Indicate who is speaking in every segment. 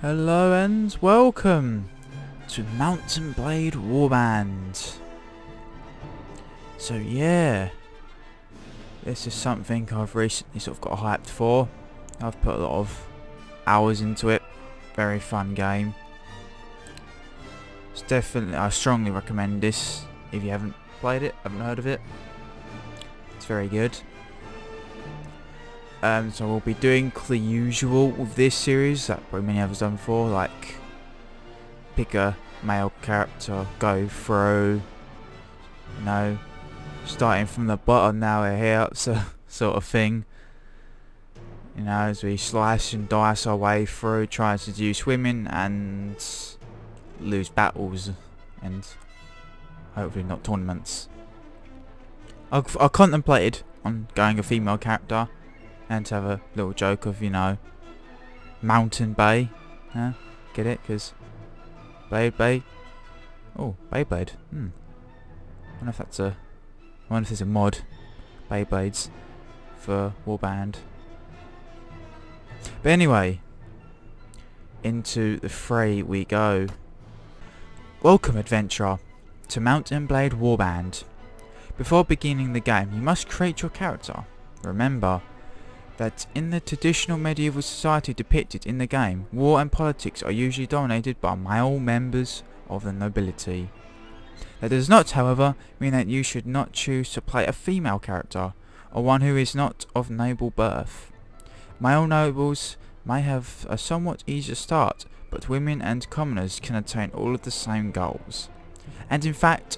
Speaker 1: Hello and welcome to Mountain Blade Warband. So yeah, this is something I've recently sort of got hyped for. I've put a lot of hours into it. Very fun game. It's definitely, I strongly recommend this if you haven't played it, haven't heard of it. It's very good. So we'll be doing the usual with this series that probably many others done before, like pick a male character, go through, you know, starting from the bottom now we're here, so sort of thing. You know, as we slice and dice our way through, try to seduce women and lose battles and hopefully not tournaments. I contemplated on going a female character and to have a little joke of, you know, Mountain Bay. Get it? Because Blade. Oh, Beyblade. I wonder if that's a... I wonder if there's a mod. Beyblades for Warband. But anyway, into the fray we go. Welcome, adventurer, to Mountain Blade Warband. Before beginning the game, you must create your character. Remember that in the traditional medieval society depicted in the game, war and politics are usually dominated by male members of the nobility. That does not, however, mean that you should not choose to play a female character, or one who is not of noble birth. Male nobles may have a somewhat easier start, but women and commoners can attain all of the same goals, and in fact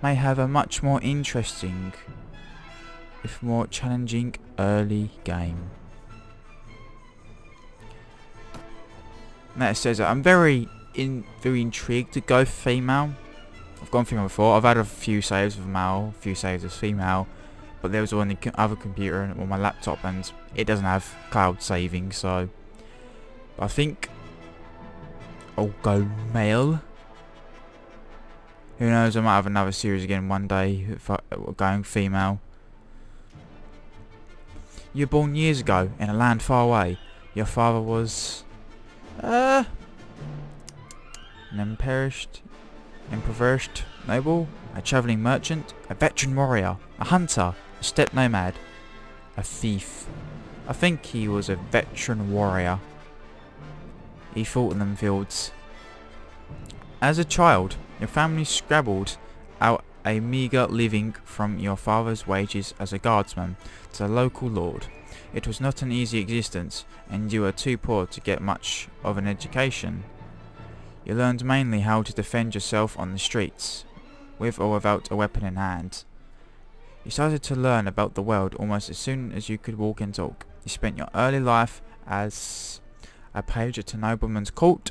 Speaker 1: may have a much more interesting, if more challenging, early game. That says that I'm very intrigued to go female. I've gone female before. I've had a few saves with male, a few saves as female, but there was on the other computer on my laptop, and it doesn't have cloud saving, so I think I'll go male. Who knows? I might have another series again one day if I'm going female. You were born years ago in a land far away. Your father was an impoverished noble, a travelling merchant, a veteran warrior, a hunter, a steppe nomad, a thief. I think he was a veteran warrior. He fought in them fields. As a child, your family scrabbled out a meagre living from your father's wages as a guardsman to the local lord. It was not an easy existence, and you were too poor to get much of an education. You learned mainly how to defend yourself on the streets, with or without a weapon in hand. You started to learn about the world almost as soon as you could walk and talk. You spent your early life as a page at a nobleman's court,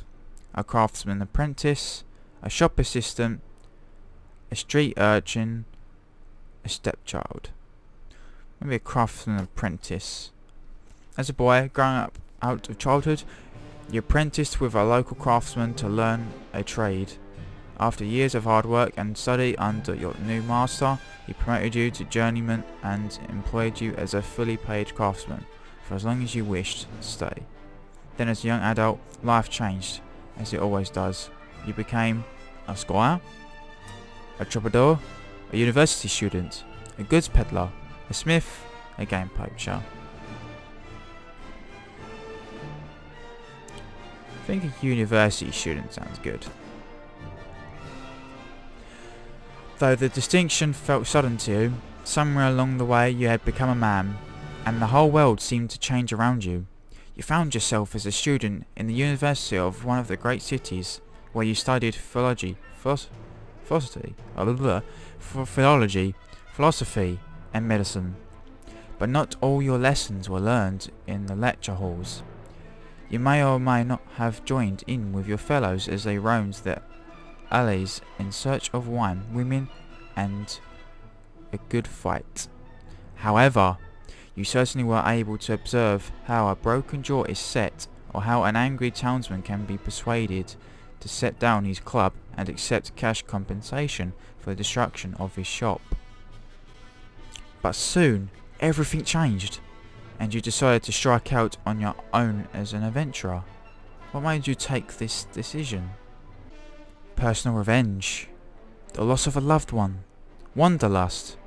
Speaker 1: a craftsman apprentice, a shop assistant, a street urchin, a stepchild. Maybe a craftsman apprentice. As a boy, growing up out of childhood, you apprenticed with a local craftsman to learn a trade. After years of hard work and study under your new master, he promoted you to journeyman and employed you as a fully paid craftsman for as long as you wished to stay. Then as a young adult, life changed, as it always does. You became a squire, a troubadour, a university student, a goods peddler, a smith, a game poacher. I think a university student sounds good. Though the distinction felt sudden to you, somewhere along the way you had become a man, and the whole world seemed to change around you. You found yourself as a student in the university of one of the great cities, where you studied philology, philosophy, and medicine. But not all your lessons were learned in the lecture halls. You may or may not have joined in with your fellows as they roamed the alleys in search of wine, women, and a good fight. However, you certainly were able to observe how a broken jaw is set, or how an angry townsman can be persuaded to set down his club and accept cash compensation for the destruction of his shop. But soon, everything changed, and you decided to strike out on your own as an adventurer. What made you take this decision? Personal revenge. The loss of a loved one. Wanderlust.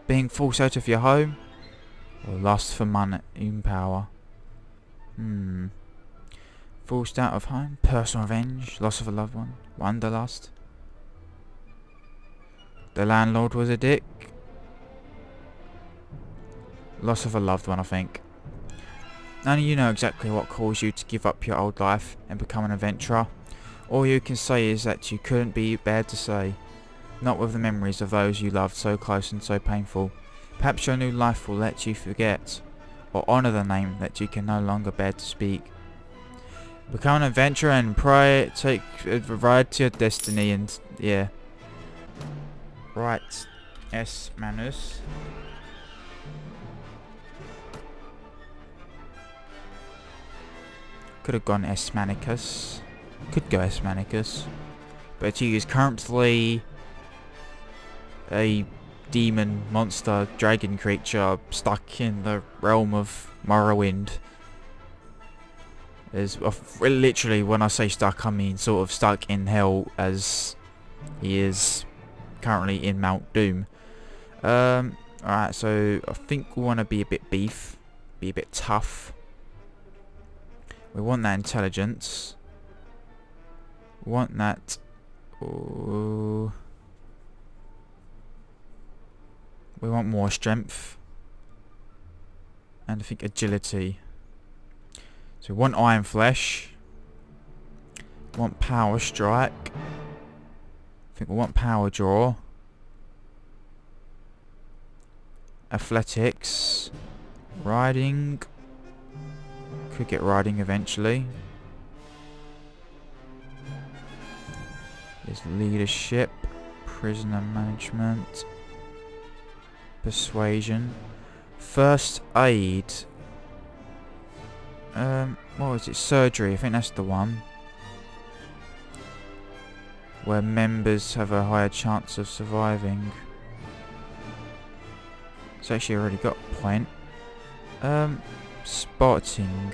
Speaker 1: Being forced out of your home. Or lust for money and power. Forced out of home. Personal revenge. Loss of a loved one. Wanderlust. The landlord was a dick. Loss of a loved one, I think. Only you know exactly what caused you to give up your old life and become an adventurer. All you can say is that you couldn't be bad to say. Not with the memories of those you loved so close and so painful. Perhaps your new life will let you forget, or honour the name that you can no longer bear to speak. Become an adventurer and pray, take a ride to your destiny and, yeah. Right. S. Manus. Could have gone S. Manicus. Could go S. Manicus. But he is currently a demon, monster, dragon creature stuck in the realm of Morrowind. Is literally, when I say stuck, I mean sort of stuck in hell, as he is currently in Mount Doom. Alright, so I think we want to be a bit beef, be a bit tough. We want that intelligence. We want that. Ooh, we want more strength. And I think agility. So we want iron flesh. We want power strike. I think we want power draw. Athletics. Riding. Could get riding eventually. There's leadership. Prisoner management. Persuasion. First aid. What was it? Surgery. I think that's the one. Where members have a higher chance of surviving. It's actually already got a point. Spotting.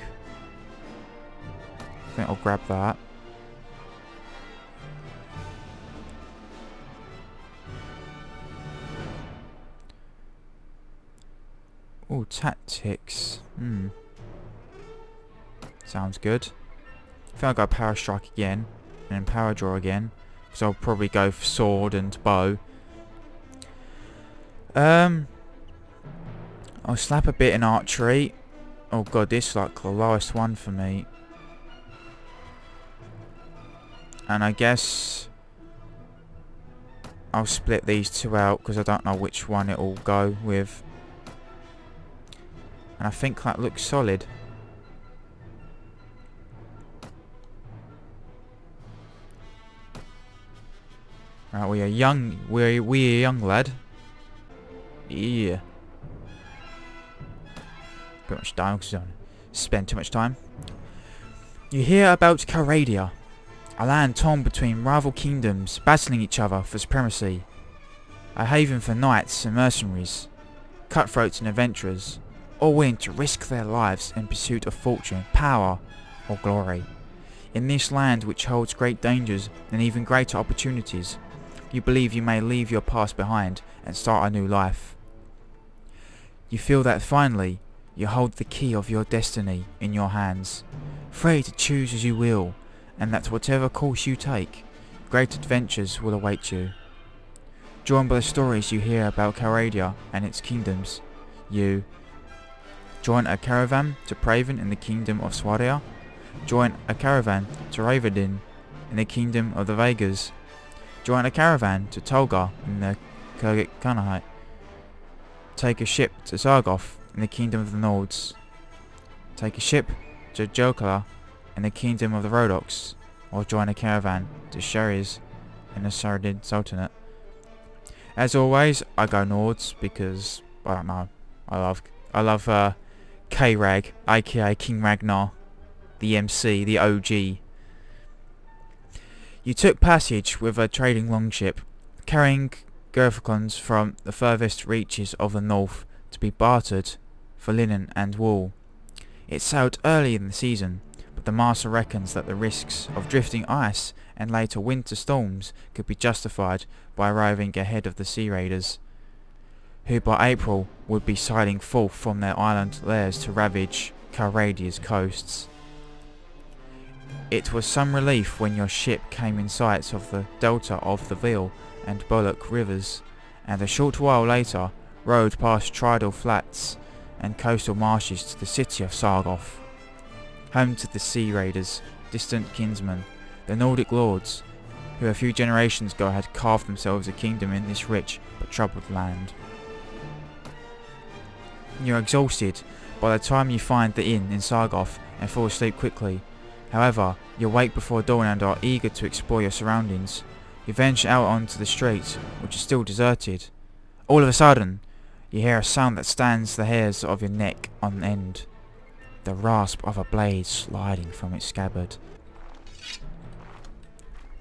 Speaker 1: I think I'll grab that. Oh, tactics. Sounds good. I think I'll go power strike again. And then power draw again. Because I'll probably go for sword and bow. I'll slap a bit in archery. Oh god, this is like the lowest one for me. And I guess I'll split these two out because I don't know which one it'll go with. And I think that looks solid. Right, we're a young lad. Yeah. Pretty much time because I don't spend too much time. You hear about Calradia, a land torn between rival kingdoms battling each other for supremacy. A haven for knights and mercenaries, cutthroats and adventurers, all willing to risk their lives in pursuit of fortune, power or glory. In this land which holds great dangers and even greater opportunities, you believe you may leave your past behind and start a new life. You feel that finally, you hold the key of your destiny in your hands, free to choose as you will, and that whatever course you take, great adventures will await you. Drawn by the stories you hear about Calradia and its kingdoms, you join a caravan to Praven in the kingdom of Swadia, join a caravan to Ravendin in the kingdom of the Vechs, join a caravan to Tolga in the Kurganite, take a ship to Sargoth in the kingdom of the Nords, take a ship to Jokala in the kingdom of the Rhodoks, or join a caravan to Sheriz in the Saradin Sultanate. As always, I go Nords because I don't know. I love K-Rag, aka King Ragnar, the MC, the OG. You took passage with a trading longship, carrying Gerphicons from the furthest reaches of the north to be bartered for linen and wool. It sailed early in the season, but the master reckons that the risks of drifting ice and later winter storms could be justified by arriving ahead of the sea raiders, who by April would be sailing forth from their island lairs to ravage Calradia's coasts. It was some relief when your ship came in sight of the delta of the Veal and Bullock rivers, and a short while later rode past Tridal Flats and coastal marshes to the city of Sargoth, home to the sea raiders, distant kinsmen, the Nordic lords, who a few generations ago had carved themselves a kingdom in this rich but troubled land. You're exhausted by the time you find the inn in Sargoth and fall asleep quickly. However, you wake before dawn and are eager to explore your surroundings. You venture out onto the street, which is still deserted. All of a sudden, you hear a sound that stands the hairs of your neck on end. The rasp of a blade sliding from its scabbard.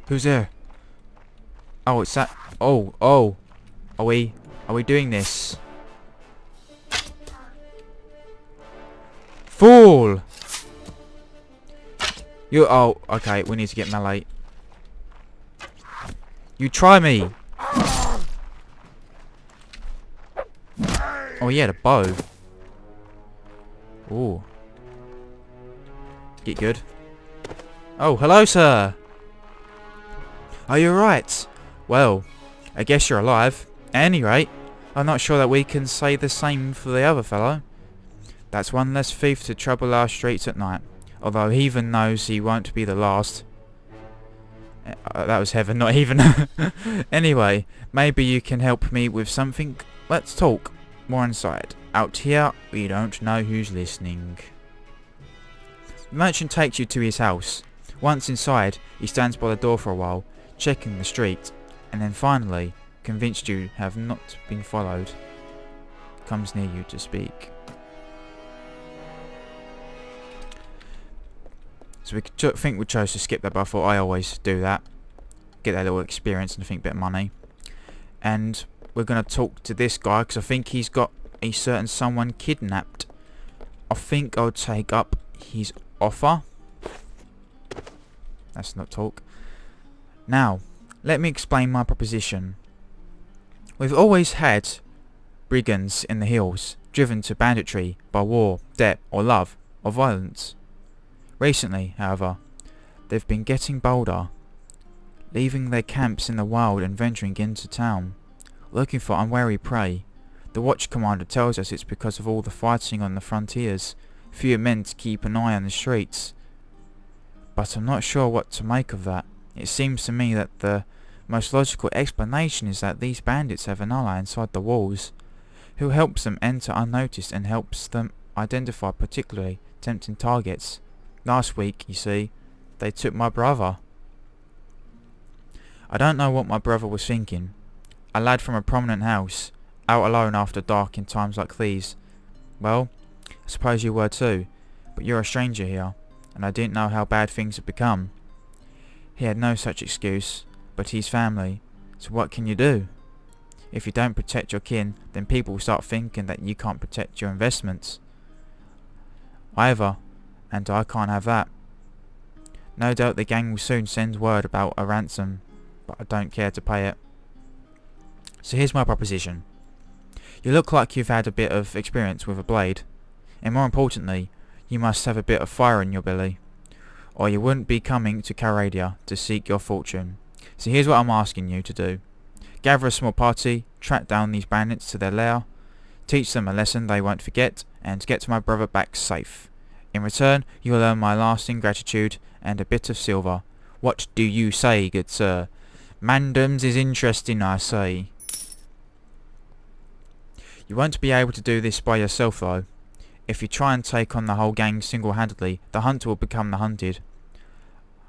Speaker 1: Who's there? Oh, it's that. Oh. Are we doing this? Fool! Oh, okay, we need to get melee. You try me! Oh, he had a bow. Ooh. Get good. Oh, hello, sir! Are you alright? Well, I guess you're alive. At any rate, I'm not sure that we can say the same for the other fellow. That's one less thief to trouble our streets at night. Although Heathen knows he won't be the last. That was Heaven, not Heathen. Anyway, maybe you can help me with something. Let's talk. More inside. Out here, we don't know who's listening. The merchant takes you to his house. Once inside, he stands by the door for a while, checking the street, and then finally, convinced you have not been followed, comes near you to speak. So think we chose to skip that, but I thought I always do that. Get that little experience and I think a bit of money. And we're going to talk to this guy because I think he's got a certain someone kidnapped. I think I'll take up his offer. That's not talk. Now, let me explain my proposition. We've always had brigands in the hills, driven to banditry by war, debt, or love, or violence. Recently, however, they've been getting bolder, leaving their camps in the wild and venturing into town, looking for unwary prey. The watch commander tells us it's because of all the fighting on the frontiers, fewer men to keep an eye on the streets. But I'm not sure what to make of that. It seems to me that the most logical explanation is that these bandits have an ally inside the walls, who helps them enter unnoticed and helps them identify particularly tempting targets. Last week, you see, they took my brother. I don't know what my brother was thinking. A lad from a prominent house, out alone after dark in times like these. Well, I suppose you were too, but you're a stranger here, and I didn't know how bad things had become. He had no such excuse, but he's family, so what can you do? If you don't protect your kin, then people will start thinking that you can't protect your investments. Either. And I can't have that. No doubt the gang will soon send word about a ransom, but I don't care to pay it. So here's my proposition. You look like you've had a bit of experience with a blade, and more importantly, you must have a bit of fire in your belly, or you wouldn't be coming to Calradia to seek your fortune. So here's what I'm asking you to do. Gather a small party, track down these bandits to their lair, teach them a lesson they won't forget, and get my brother back safe. In return, you will earn my lasting gratitude and a bit of silver. What do you say, good sir? Mandoms is interesting, I say. You won't be able to do this by yourself, though. If you try and take on the whole gang single-handedly, the hunter will become the hunted.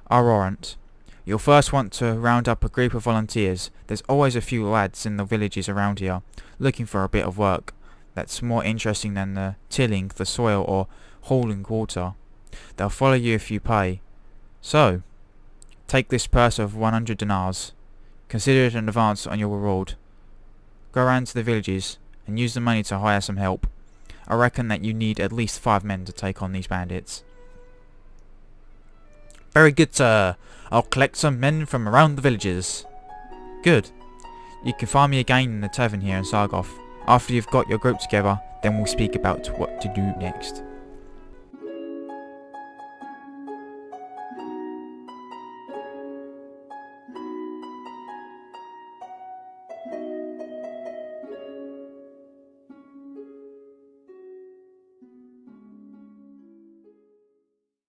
Speaker 1: I warrant. You'll first want to round up a group of volunteers. There's always a few lads in the villages around here, looking for a bit of work that's more interesting than the tilling the soil or hauling water. They'll follow you if you pay. So, take this purse of 100 dinars. Consider it an advance on your reward. Go around to the villages and use the money to hire some help. I reckon that you need at least 5 men to take on these bandits. Very good, sir. I'll collect some men from around the villages. Good. You can find me again in the tavern here in Sargoth. After you've got your group together, then we'll speak about what to do next.